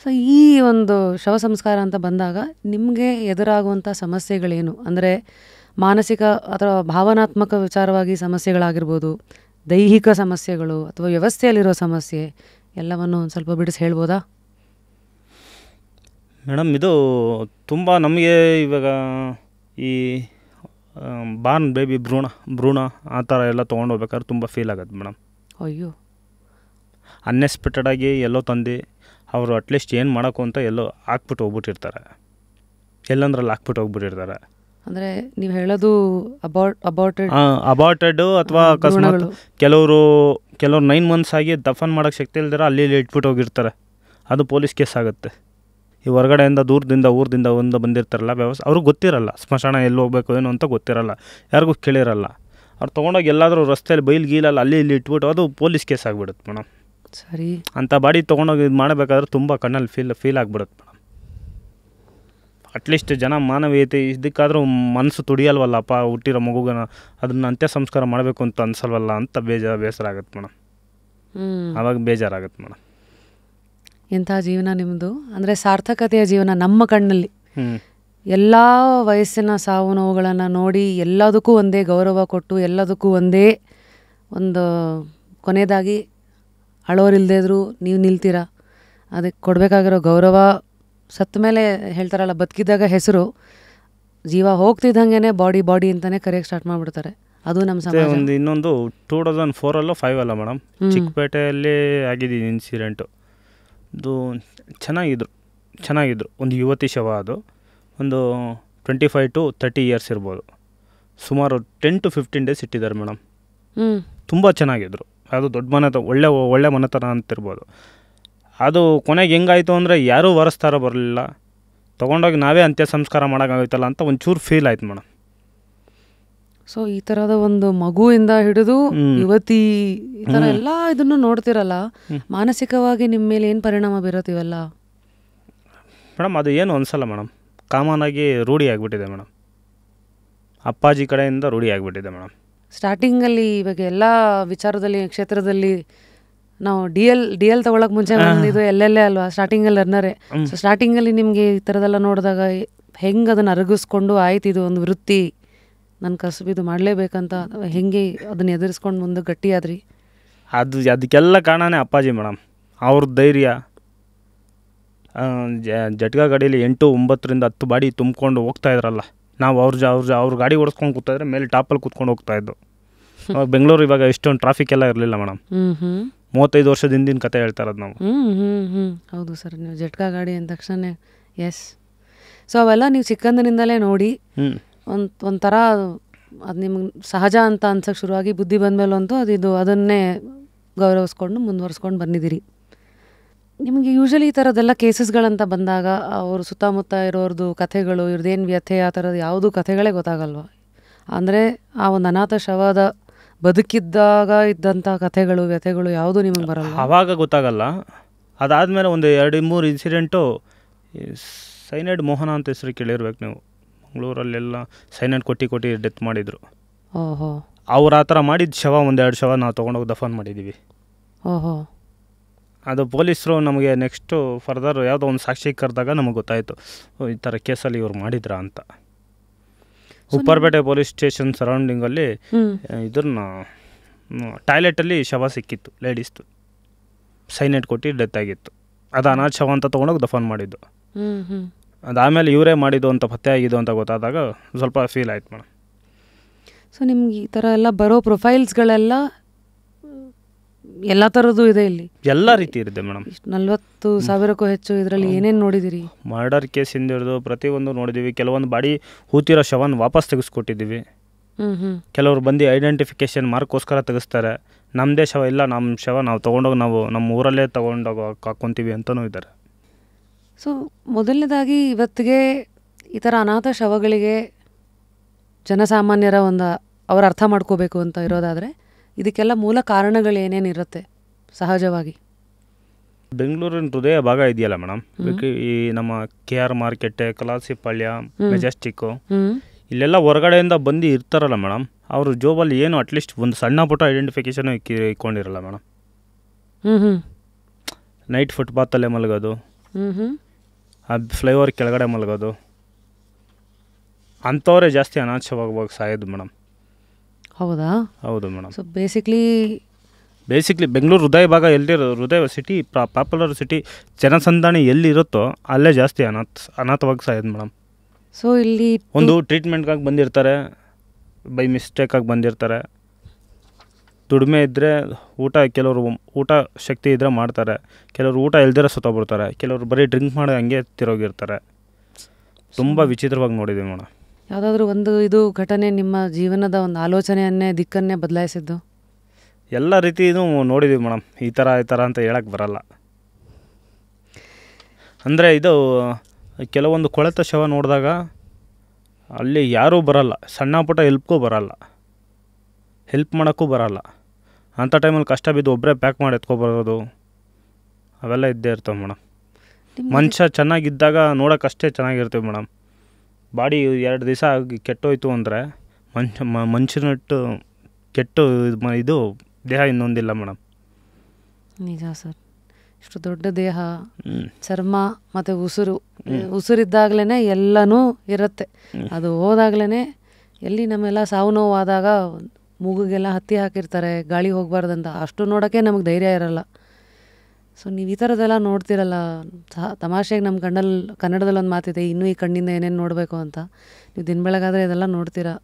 So ಈ ಒಂದು ಶವ ಸಂಸ್ಕಾರ ಅಂತ ಬಂದಾಗ ನಿಮಗೆ ಎದುರಾಗುವಂಥ ಸಮಸ್ಯೆಗಳೇನು? ಅಂದರೆ ಮಾನಸಿಕ ಅಥವಾ ಭಾವನಾತ್ಮಕ ವಿಚಾರವಾಗಿ ಸಮಸ್ಯೆಗಳಾಗಿರ್ಬೋದು, ದೈಹಿಕ ಸಮಸ್ಯೆಗಳು ಅಥವಾ ವ್ಯವಸ್ಥೆಯಲ್ಲಿರೋ ಸಮಸ್ಯೆ ಎಲ್ಲವನ್ನು ಒಂದು ಸ್ವಲ್ಪ ಬಿಡಿಸಿ ಹೇಳ್ಬೋದಾ? ಮೇಡಮ್, ಇದು ತುಂಬ ನಮಗೆ ಇವಾಗ ಈ ಬಾರ್ನ್ ಬೇಬಿ ಭ್ರೂಣ ಆ ಥರ ಎಲ್ಲ ತೊಗೊಂಡೋಗ್ಬೇಕಾದ್ರೆ ತುಂಬ ಫೀಲ್ ಆಗುತ್ತೆ ಮೇಡಮ್. ಅಯ್ಯೋ, ಅನ್ಎಕ್ಸ್ಪೆಕ್ಟೆಡಾಗಿ ಎಲ್ಲೋ ತಂದು ಅವರು ಅಟ್ಲೀಸ್ಟ್ ಏನು ಮಾಡೋಕ್ಕೂ ಅಂತ ಎಲ್ಲೋ ಹಾಕ್ಬಿಟ್ಟು ಹೋಗ್ಬಿಟ್ಟಿರ್ತಾರೆ, ಎಲ್ಲಂದ್ರಲ್ಲಿ ಹಾಕ್ಬಿಟ್ಟು ಹೋಗ್ಬಿಟ್ಟಿರ್ತಾರೆ. ಅಂದರೆ ನೀವು ಹೇಳೋದು ಅಬಾರ್ಟೆಡು ಅಥವಾ ಅಕಸ್ಮಾತ್ ಕೆಲವರು 9 months ಆಗಿ ದಫನ್ ಮಾಡೋಕ್ಕೆ ಶಕ್ತಿ ಇಲ್ದಿರ ಅಲ್ಲಿ ಇಟ್ಬಿಟ್ಟು ಹೋಗಿರ್ತಾರೆ. ಅದು ಪೊಲೀಸ್ ಕೇಸ್ ಆಗುತ್ತೆ. ಈ ಹೊರಗಡೆಯಿಂದ ಊರದಿಂದ ಬಂದಿರ್ತಾರಲ್ಲ ವ್ಯವಸ್ಥೆ, ಅವ್ರಿಗೆ ಗೊತ್ತಿರಲ್ಲ ಸ್ಮಶಾನ ಎಲ್ಲಿ ಹೋಗ್ಬೇಕು ಏನು ಅಂತ ಗೊತ್ತಿರಲ್ಲ, ಯಾರಿಗೂ ಕೇಳಿರಲ್ಲ. ಅವ್ರು ತೊಗೊಂಡೋಗಿ ಎಲ್ಲಾದರೂ ರಸ್ತೆಯಲ್ಲಿ ಗೀಲಲ್ಲಿ ಅಲ್ಲಿ ಇಲ್ಲಿ ಇಟ್ಬಿಟ್ಟು ಅದು ಪೊಲೀಸ್ ಕೇಸ್ ಆಗಿಬಿಡುತ್ತೆ ಮೇಡಮ್. ಸರಿ, ಅಂಥ ಬಾಡಿ ತೊಗೊಂಡೋಗಿ ಇದು ಮಾಡಬೇಕಾದ್ರೆ ತುಂಬ ಕಣ್ಣಲ್ಲಿ ಫೀಲ್ ಆಗಿಬಿಡುತ್ತೆ ಮೇಡಮ್. ಅಟ್ಲೀಸ್ಟ್ ಜನ ಮಾನವೀಯತೆ ಇದಕ್ಕಾದರೂ ಮನಸ್ಸು ತುಡಿಯಲ್ವಲ್ಲಪ್ಪ, ಹುಟ್ಟಿರೋ ಮಗುಗನ ಅದನ್ನು ಅಂತ್ಯ ಸಂಸ್ಕಾರ ಮಾಡಬೇಕು ಅಂತ ಅನ್ಸಲ್ವಲ್ಲ ಅಂತ ಬೇಸರ ಆಗುತ್ತೆ ಮೇಡಮ್. ಆವಾಗ ಬೇಜಾರಾಗುತ್ತೆ ಮೇಡಮ್. ಎಂಥ ಜೀವನ ನಿಮ್ಮದು! ಅಂದರೆ ಸಾರ್ಥಕತೆಯ ಜೀವನ ನಮ್ಮ ಕಣ್ಣಲ್ಲಿ. ಎಲ್ಲ ವಯಸ್ಸಿನ ಸಾವು ನೋವುಗಳನ್ನು ನೋಡಿ ಎಲ್ಲದಕ್ಕೂ ಒಂದೇ ಗೌರವ ಕೊಟ್ಟು ಎಲ್ಲದಕ್ಕೂ ಒಂದೇ ಒಂದು ಕೊನೆಯದಾಗಿ ಅಳೋರಿಲ್ಲದೇ ಇದ್ರೂ ನೀವು ನಿಲ್ತೀರಾ. ಅದಕ್ಕೆ ಕೊಡಬೇಕಾಗಿರೋ ಗೌರವ ಸತ್ತ ಮೇಲೆ ಹೇಳ್ತಾರಲ್ಲ, ಬದುಕಿದ್ದಾಗ ಹೆಸರು, ಜೀವ ಹೋಗ್ತಿದ್ದಂಗೆ ಬಾಡಿ ಅಂತಲೇ ಕರೆಯೋಕ್ಕೆ ಸ್ಟಾರ್ಟ್ ಮಾಡಿಬಿಡ್ತಾರೆ. ಅದು ನಮ್ಮ ಸಮಾಜ. ಇನ್ನೊಂದು 2004 5 ಅಲ್ಲ ಮೇಡಮ್, ಚಿಕ್ಕಪೇಟೆಯಲ್ಲಿ ಆಗಿದೆ ಇನ್ಸಿಡೆಂಟು. ಇದು ಚೆನ್ನಾಗಿದ್ರು ಒಂದು ಯುವತಿ ಶವ. ಅದು ಒಂದು 25 to 30 years ಇರ್ಬೋದು. ಸುಮಾರು 10 to 15 days ಇಟ್ಟಿದ್ದಾರೆ ಮೇಡಮ್. ತುಂಬ ಚೆನ್ನಾಗಿದ್ರು. ಅದು ದೊಡ್ಡ ಒಳ್ಳೆ ಮನೆತನ ಅಂತಿರ್ಬೋದು. ಅದು ಕೊನೆಗೆ ಹೆಂಗಾಯಿತು ಅಂದರೆ ಯಾರೂ ವಾರಸ್ತಾರ ಬರಲಿಲ್ಲ, ತೊಗೊಂಡೋಗಿ ನಾವೇ ಅಂತ್ಯ ಸಂಸ್ಕಾರ ಮಾಡೋಕ್ಕಾಗುತ್ತಲ್ಲ ಅಂತ ಒಂಚೂರು ಫೀಲ್ ಆಯ್ತು ಮೇಡಮ್. ಸೊ ಈ ಥರದ ಒಂದು ಮಗುವಿಂದ ಹಿಡಿದು ಯುವತಿ ಈ ಥರ ಎಲ್ಲ ಇದನ್ನು ನೋಡ್ತಿರಲ್ಲ, ಮಾನಸಿಕವಾಗಿ ನಿಮ್ಮ ಮೇಲೆ ಏನು ಪರಿಣಾಮ ಬೀರುತ್ತೀವಲ್ಲ ಮೇಡಮ್? ಅದು ಏನು ಅನಿಸಲ್ಲ ಮೇಡಮ್, ಕಾಮನಾಗಿ ರೂಢಿ ಆಗಿಬಿಟ್ಟಿದೆ ಮೇಡಮ್. ಅಪ್ಪಾಜಿ ಕಡೆಯಿಂದ ರೂಢಿ ಆಗಿಬಿಟ್ಟಿದೆ ಮೇಡಮ್. ಸ್ಟಾರ್ಟಿಂಗಲ್ಲಿ ಇವಾಗ ಎಲ್ಲ ವಿಚಾರದಲ್ಲಿ ಕ್ಷೇತ್ರದಲ್ಲಿ ನಾವು ಡಿ ಎಲ್ ತೊಗೊಳಕ್ಕೆ ಮುಂಚೆ ಬಂದಿದ್ದು ಎಲ್ಲೆಲ್ಲೇ ಅಲ್ವಾ, ಸ್ಟಾರ್ಟಿಂಗಲ್ಲಿ ಲರ್ನರೇ. ಸೊ ಸ್ಟಾರ್ಟಿಂಗಲ್ಲಿ ನಿಮಗೆ ಈ ಥರದೆಲ್ಲ ನೋಡಿದಾಗ ಹೆಂಗೆ ಅದನ್ನು ಅರಗಿಸ್ಕೊಂಡು ಆಯ್ತು ಇದು ಒಂದು ವೃತ್ತಿ, ನನ್ನ ಕಸುಬಿದು ಮಾಡಲೇಬೇಕಂತ ಹೆಂಗೆ ಅದನ್ನು ಎದುರಿಸ್ಕೊಂಡು ಮುಂದೆ ಗಟ್ಟಿಯಾದ್ರಿ? ಅದಕ್ಕೆಲ್ಲ ಕಾರಣನೇ ಅಪ್ಪಾಜಿ ಮೇಡಮ್. ಅವ್ರ ಧೈರ್ಯ. ಜಟ್ಕಾ ಗಾಡಿಯಲ್ಲಿ 8-9 ಬಾಡಿ ತುಂಬಿಕೊಂಡು ಹೋಗ್ತಾ ಇದ್ರಲ್ಲ, ನಾವು ಅವ್ರ ಗಾಡಿ ಓಡಿಸ್ಕೊಂಡು ಕೂತಾಯಿದ್ರೆ ಮೇಲೆ ಟಾಪಲ್ಲಿ ಕೂತ್ಕೊಂಡು ಹೋಗ್ತಾಯಿದ್ದು. ಅವಾಗ ಬೆಂಗಳೂರು ಇವಾಗ ಇಷ್ಟೊಂದು ಟ್ರಾಫಿಕ್ ಎಲ್ಲ ಇರಲಿಲ್ಲ ಮೇಡಮ್. 35 ವರ್ಷದ ಹಿಂದಿನ ಕತೆ ಹೇಳ್ತಾ ಇರೋದು ನಾವು. ಹೌದು ಸರ್, ನೀವು ಜಟ್ಕಾ ಗಾಡಿ ಅಂದ ತಕ್ಷಣ ಎಸ್. ಸೊ ಅವೆಲ್ಲ ನೀವು ಚಿಕ್ಕಂದಿನಿಂದಲೇ ನೋಡಿ ಒಂಥರ ಅದು ನಿಮ್ಗೆ ಸಹಜ ಅಂತ ಅನ್ಸೋಕ್ಕೆ ಶುರುವಾಗಿ ಬುದ್ಧಿ ಬಂದಮೇಲೆ ಅಂತೂ ಅದನ್ನೇ ಗೌರವಿಸ್ಕೊಂಡು ಮುಂದುವರ್ಸ್ಕೊಂಡು ಬಂದಿದ್ದೀರಿ. ನಿಮಗೆ ಯೂಶ್ವಲಿ ಈ ಥರದ್ದೆಲ್ಲ ಕೇಸಸ್ಗಳಂತ ಬಂದಾಗ ಅವರು ಸುತ್ತಮುತ್ತ ಇರೋರ್ದು ಕಥೆಗಳು, ಇವ್ರದ್ದೇನು ವ್ಯಥೆ, ಆ ಥರದ್ದು ಯಾವುದೂ ಕಥೆಗಳೇ ಗೊತ್ತಾಗಲ್ವ? ಅಂದರೆ ಆ ಒಂದು ಅನಾಥ ಶವದ ಬದುಕಿದ್ದಾಗ ಇದ್ದಂಥ ಕಥೆಗಳು ವ್ಯಥೆಗಳು ಯಾವುದೂ ನಿಮಗೆ ಬರಲ್ಲ? ಆವಾಗ ಗೊತ್ತಾಗಲ್ಲ. ಅದಾದಮೇಲೆ ಒಂದು 2-3 ಇನ್ಸಿಡೆಂಟು. ಸೈನೈಡ್ ಮೋಹನ ಅಂತ ಹೆಸರು ಕೇಳಿರ್ಬೇಕು ನೀವು. ಮಂಗಳೂರಲ್ಲೆಲ್ಲ ಸೈನೈಡ್ ಕೊಟ್ಟು ಡೆತ್ ಮಾಡಿದರು. ಓಹೋ. ಅವ್ರು ಆ ಥರ ಮಾಡಿದ ಶವ 1-2 ಶವ ನಾವು ತೊಗೊಂಡೋಗಿ ದಫನ್ ಮಾಡಿದ್ದೀವಿ. ಓಹೋ. ಅದು ಪೊಲೀಸರು ನಮಗೆ ನೆಕ್ಸ್ಟು ಫರ್ದರ್ ಯಾವುದೋ ಒಂದು ಸಾಕ್ಷಿ ಕರೆದಾಗ ನಮಗೆ ಗೊತ್ತಾಯಿತು ಈ ಥರ ಕೇಸಲ್ಲಿ ಇವ್ರು ಮಾಡಿದ್ರಾ ಅಂತ. ಉಪ್ಪರ್ಪೇಟೆ ಪೊಲೀಸ್ ಸ್ಟೇಷನ್ ಸರೌಂಡಿಂಗಲ್ಲಿ ಇದನ್ನ ಟಾಯ್ಲೆಟಲ್ಲಿ ಶವ ಸಿಕ್ಕಿತ್ತು, ಲೇಡೀಸ್ದು. ಸೈನೈಡ್ ಕೊಟ್ಟು ಡೆತ್ ಆಗಿತ್ತು. ಅದು ಅನಾಥ ಶವ ಅಂತ ತೊಗೊಂಡೋಗಿ ದಫನ್ ಮಾಡಿದ್ದು. ಅದಾದಮೇಲೆ ಇವರೇ ಮಾಡಿದ್ದು ಅಂತ ಪತ್ತೆ ಆಗಿದ್ದು ಅಂತ ಗೊತ್ತಾದಾಗ ಸ್ವಲ್ಪ ಫೀಲ್ ಆಯ್ತು ಮೇಡಮ್. ಸೊ ನಿಮ್ಗೆ ಈ ಥರ ಎಲ್ಲ ಬರೋ ಪ್ರೊಫೈಲ್ಸ್ಗಳೆಲ್ಲ ಎಲ್ಲ ಥರದ್ದು ಇದೆ ಇಲ್ಲಿ? ಎಲ್ಲ ರೀತಿ ಇದೆ ಮೇಡಮ್. 40,000ಕ್ಕೂ ಹೆಚ್ಚು ಇದರಲ್ಲಿ ಏನೇನು ನೋಡಿದ್ದೀರಿ? ಮರ್ಡರ್ ಕೇಸಿಂದ ಹಿಡಿದು ಪ್ರತಿಯೊಂದು ನೋಡಿದ್ದೀವಿ. ಕೆಲವೊಂದು ಬಾಡಿ ಹೂತಿರೋ ಶವನ ವಾಪಸ್ ತೆಗೆಸ್ಕೊಟ್ಟಿದ್ದೀವಿ. ಕೆಲವರು ಬಂದು ಐಡೆಂಟಿಫಿಕೇಷನ್ ಮಾರ್ಕ್ಗೋಸ್ಕರ ತೆಗೆಸ್ತಾರೆ. ನಮ್ಮದೇ ಶವ ಇಲ್ಲ, ನಮ್ಮ ಶವ ನಾವು ತೊಗೊಂಡೋಗಿ ನಾವು ನಮ್ಮ ಊರಲ್ಲೇ ತೊಗೊಂಡೋಗಿ ಹಾಕ್ಕೊತೀವಿ ಅಂತಲೂ ಇದ್ದಾರೆ. ಸೊ ಮೊದಲನೇದಾಗಿ ಇವತ್ತಿಗೆ ಈ ಥರ ಅನಾಥ ಶವಗಳಿಗೆ ಜನಸಾಮಾನ್ಯರ ಅವ್ರು ಅರ್ಥ ಮಾಡ್ಕೋಬೇಕು ಅಂತ ಇರೋದಾದರೆ ಇದಕ್ಕೆಲ್ಲ ಮೂಲ ಕಾರಣಗಳು ಏನೇನಿರುತ್ತೆ ಸಹಜವಾಗಿ? ಬೆಂಗಳೂರಿನ ಹೃದಯ ಭಾಗ ಇದೆಯಲ್ಲ ಮೇಡಮ್, ಈ ನಮ್ಮ KR ಮಾರ್ಕೆಟ್, ಕಲಾಸಿಪಾಳ್ಯ, ಮೆಜೆಸ್ಟಿಕ್ಕು, ಇಲ್ಲೆಲ್ಲ ಹೊರಗಡೆಯಿಂದ ಬಂದು ಇರ್ತಾರಲ್ಲ ಮೇಡಮ್, ಅವರು ಜೋಬಲ್ಲಿ ಏನು ಅಟ್ಲೀಸ್ಟ್ ಒಂದು ಸಣ್ಣ ಪುಟ್ಟ ಐಡೆಂಟಿಫಿಕೇಷನ್ ಇಕ್ಕೊಂಡಿರಲ್ಲ ಮೇಡಮ್. ನೈಟ್ ಫುಟ್ಪಾತಲ್ಲೇ ಮಲಗೋದು, ಹ್ಞೂ ಹ್ಞೂ ಆ ಫ್ಲೈಓವರ್ ಕೆಳಗಡೆ ಮಲಗೋದು, ಅಂಥವರೇ ಜಾಸ್ತಿ ಅನಾಥವಾಗಿ ಸಾಯೋದು ಮೇಡಮ್. ಹೌದಾ? ಹೌದು ಮೇಡಮ್. ಸೊ ಬೇಸಿಕ್ಲಿ ಬೆಂಗಳೂರು ಹೃದಯ ಭಾಗ ಎಲ್ಲಿರೋ ಹೃದಯ ಸಿಟಿ ಪಾಪ್ಯುಲರ್ ಸಿಟಿ ಜನಸಂದಣಿ ಎಲ್ಲಿರುತ್ತೋ ಅಲ್ಲೇ ಜಾಸ್ತಿ ಅನಾಥವಾಗಿ ಸಾಯೋದು ಮೇಡಮ್. ಸೊ ಇಲ್ಲಿ ಒಂದು ಟ್ರೀಟ್ಮೆಂಟ್ಗಾಗಿ ಬಂದಿರ್ತಾರೆ, ಬೈ ಮಿಸ್ಟೇಕಾಗಿ ಬಂದಿರ್ತಾರೆ, ದುಡಿಮೆ ಇದ್ದರೆ ಕೆಲವರು ಊಟ ಶಕ್ತಿ ಇದ್ದರೆ ಮಾಡ್ತಾರೆ, ಕೆಲವರು ಊಟ ಇಲ್ದಿರ ಸುತ್ತೋಗ್ಬಿಡ್ತಾರೆ, ಕೆಲವರು ಬರೀ ಡ್ರಿಂಕ್ ಮಾಡಿ ಹಂಗೆ ತಿರೋಗಿರ್ತಾರೆ. ತುಂಬ ವಿಚಿತ್ರವಾಗಿ ನೋಡಿದ್ದೀವಿ ಮೇಡಮ್. ಯಾವುದಾದ್ರೂ ಒಂದು ಇದು ಘಟನೆ ನಿಮ್ಮ ಜೀವನದ ಒಂದು ಆಲೋಚನೆಯನ್ನೇ ದಿಕ್ಕನ್ನೇ ಬದಲಾಯಿಸಿದ್ದು? ಎಲ್ಲ ರೀತಿಯೂ ನೋಡಿದ್ದೀವಿ ಮೇಡಮ್. ಈ ಥರ ಅಂತ ಹೇಳಕ್ಕೆ ಬರಲ್ಲ. ಅಂದರೆ ಇದು ಕೆಲವೊಂದು ಕೊಳೆತ ಶವ ನೋಡಿದಾಗ ಅಲ್ಲಿ ಯಾರೂ ಬರಲ್ಲ, ಸಣ್ಣ ಪುಟ್ಟ ಹೆಲ್ಪ್ ಮಾಡೋಕ್ಕೂ ಬರಲ್ಲ. ಅಂಥ ಟೈಮಲ್ಲಿ ಕಷ್ಟ ಬಿದ್ದು ಒಬ್ಬರೇ ಪ್ಯಾಕ್ ಮಾಡಿ ಎತ್ಕೊಬರೋದು ಅವೆಲ್ಲ ಇದ್ದೇ ಇರ್ತವೆ ಮೇಡಮ್. ಮನುಷ್ಯ ಚೆನ್ನಾಗಿದ್ದಾಗ ನೋಡೋಕ್ಕಷ್ಟೇ ಚೆನ್ನಾಗಿರ್ತೀವಿ ಮೇಡಮ್. ಬಾಡಿ 2 ದಿವಸ ಆಗಿ ಕೆಟ್ಟೋಯ್ತು ಅಂದರೆ ಮನುಷ್ಯನಿಟ್ಟು ಕೆಟ್ಟು ಇದು ದೇಹ ಇನ್ನೊಂದಿಲ್ಲ ಮೇಡಮ್. ನಿಜ ಸರ್. ಇಷ್ಟು ದೊಡ್ಡ ದೇಹ, ಚರ್ಮ ಮತ್ತು ಉಸಿರಿದ್ದಾಗಲೇ ಎಲ್ಲನೂ ಇರುತ್ತೆ. ಅದು ಹೋದಾಗಲೇ ಎಲ್ಲಿ ನಮ್ಮೆಲ್ಲ ಸಾವು ನೋವಾದಾಗ ಮೂಗಿಗೆಲ್ಲ ಹತ್ತಿ ಹಾಕಿರ್ತಾರೆ ಗಾಳಿ ಹೋಗಬಾರ್ದಂತ, ಅಷ್ಟು ನೋಡೋಕ್ಕೆ ನಮಗೆ ಧೈರ್ಯ ಇರಲ್ಲ. ಸೊ ನೀವು ಈ ಥರದ್ದೆಲ್ಲ ನೋಡ್ತಿರಲ್ಲ. ತಮಾಷೆಗೆ ನಮ್ಮ ಕನ್ನಡದಲ್ಲಿ ಒಂದು ಮಾತಿದೆ, ಇನ್ನೂ ಈ ಕಣ್ಣಿಂದ ಏನೇನು ನೋಡಬೇಕು ಅಂತ. ನೀವು ದಿನ ಬೆಳಗಾದರೆ ಇದೆಲ್ಲ ನೋಡ್ತೀರಾ.